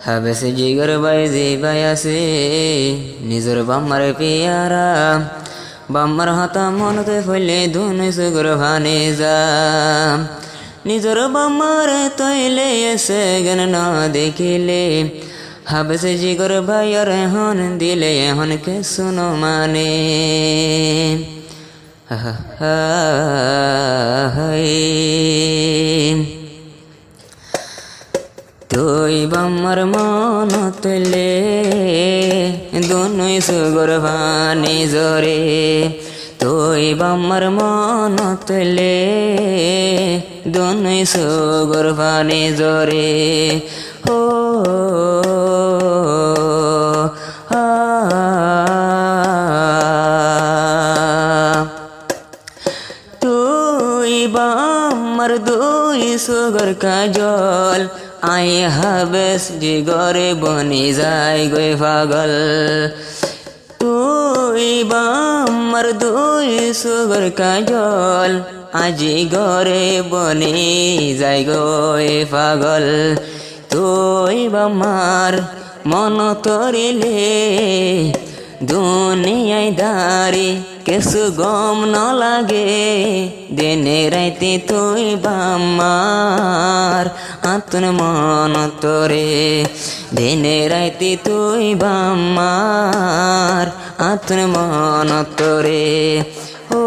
হাবেসে জিগর by যে by আছে নিজর বাম্মারে পিয়ারা বাম্মার হাতা মনতে ফলে দুনে সুগর ভানে যা নিজর বাম্মারে তৈলে এসে গেন না দেখিলে হাবেসে জিগর ভাইয়ার হন দিলে হন কে শুনো মানে তুই বাম্মার মন তুলে দুনুই সুগর ভানি জরে তুই বাম্মার মন তুলে দুনুই সুগর ভানি জরে ও তুই বাম্মার দুই সুগর কাজল আই হাবেস জিগরে বনি যায় গই পাগল তুই বাম্মার দুই সুগর কাজল আজি গরে বনি যায় গই পাগল তুই বাম্মার মন তরিলে দুনিয়ায় দাঁড়ি কেসু গম ন লাগে দিনে রাইতে তুই বাম্মার আতুন মন তোরে দিনে রাইতে তুই বাম্মার আতুন মন তোরে ও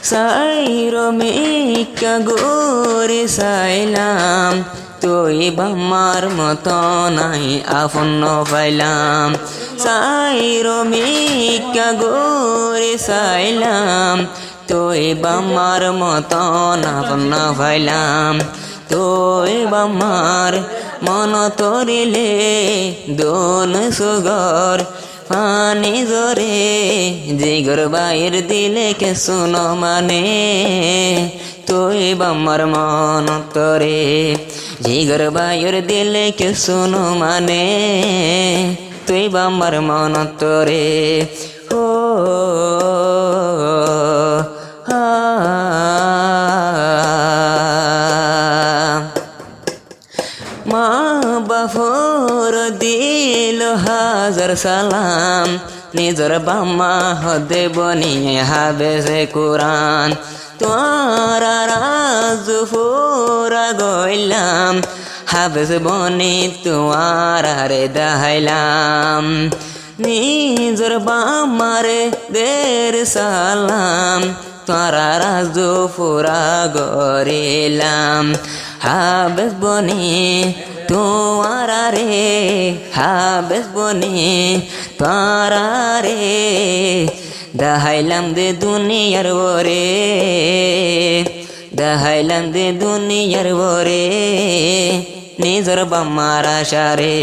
সাইরো মিকা গোরে সাইলাম তুই বাম্মার মতো নাই আপন পাইলাম সাইরো মিকা গোরে সাইলাম তুই বাম্মার মতো আপন পাইলাম তুই বাম্মার মন তরিলে দোন সুগর পানি জরে জিগর বাইর দিলে কে শুনো মানে তুই বাম্মার মন তরে জিগর বাইর দিলে কে শুনো মানে তুই বাম্মার মন তরে ও মা বাফর দিল হাজার সালাম নিজর বাম্মা হদে বনিয়ে হাবেসে কুরআন তোরা রাজ ফুরা গইলাম হাবেস বনি তোয়ারা রে দাহাইলাম নিজর বাম্মারে দের সালাম তোরা রাজ ফুরা গরিলাম হাবেস বনি তোয়ারা রে হাবেস বনি তোরা রে দাহাইলাম দে দুনিয়ার ওরে দাহাইলাম দে দুনিয়ার ওরে নিজর বাম্মার আশারে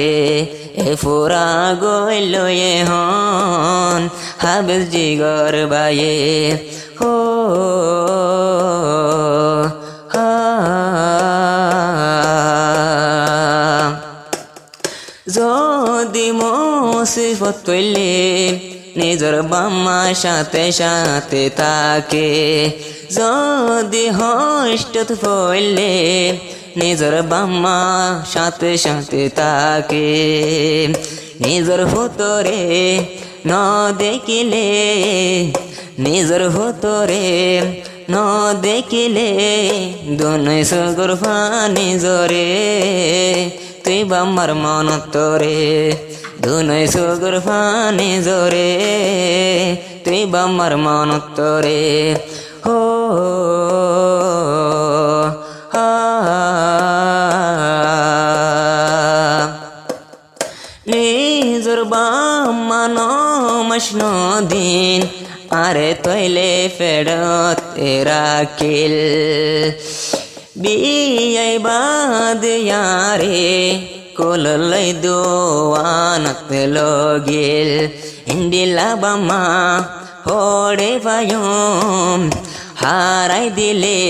এ ফুরা গইল এ হন হাবেস জিগর বায়ে ও যদি মুসিবত কইলে নিজর বাম্মা সাথে সাথে তাকে যদি হষ্টত পড়লে নিজর বাম্মা সাথে সাথে তাকে নিজর ভুতরে ন দেখিলে নিজর ভুতরে ন দেখিলে দুনুই সুগর পানি জরে তুই বাম্মার মন তোরে দুনুই সুগর পানি জরে তুই বাম্মার মন তোরে ও নিজর বাম্মা নমস্ন দিন আরে তৈলে ফেরত রাখিল বিয়াই বাদ ইয়ারে কোললাই দোয়ানত লগিল ইন্দিলা বাম্মা হড়ে পায়ম হারাই দিলে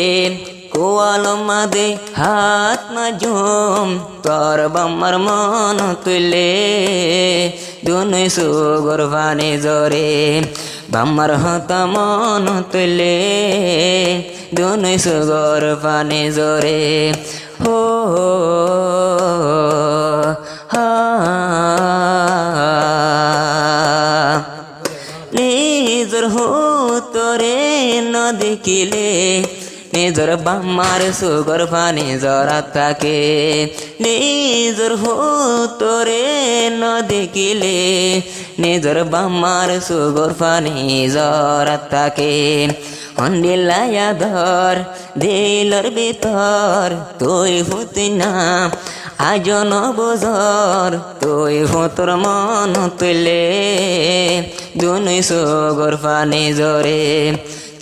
কোয়ালম মাদে হাত মাজুম তোর বাম্মার মন তুলে দুনুই সুগর ফানে জরে বাম্মার হত মন তুলে দুনুই সুগর ফানে জরে হো হা নিজর হো তোরে ন দেখিলে নিজর বাম্মার সুগর ফানে জরা থাকে নিজর হো তোরে ন দেখিলে নিজর বাম্মার সুগর ফানে জরা থাকে হন্ডিলায়া ধর দিলর ভিতর তুই হতি না আজ নবজর তুই হতর মন তুলে দুনুই সুগর ফানে জরে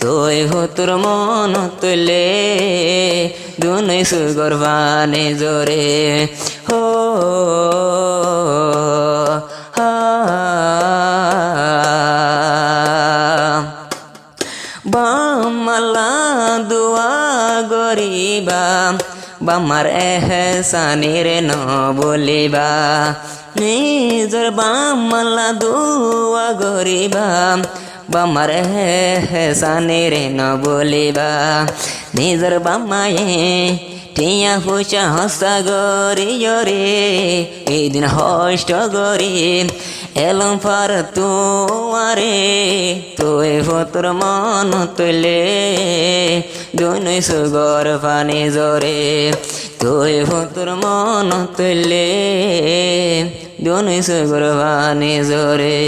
তুই হতর মন তুলে দুনুই সুগর ফানে জরে হো হা বাম্মালা দুয়া গরিবা বাম্মার এহসানের ন বলিবা নিজর বাম্মালা দুয়া গরিবা বাম্মার এহসানের ন বলিবা নিজর বাম্মায়ে টিয়া পয়সা হস্তা গরি রে এই দিন হষ্ট গরি এলম ফার তোয়ারে তুই হতর মন তুলে দুনুই সুগর ফানে জরে তুই হতর মন তুলে দুনুই সুগর ফানে জরে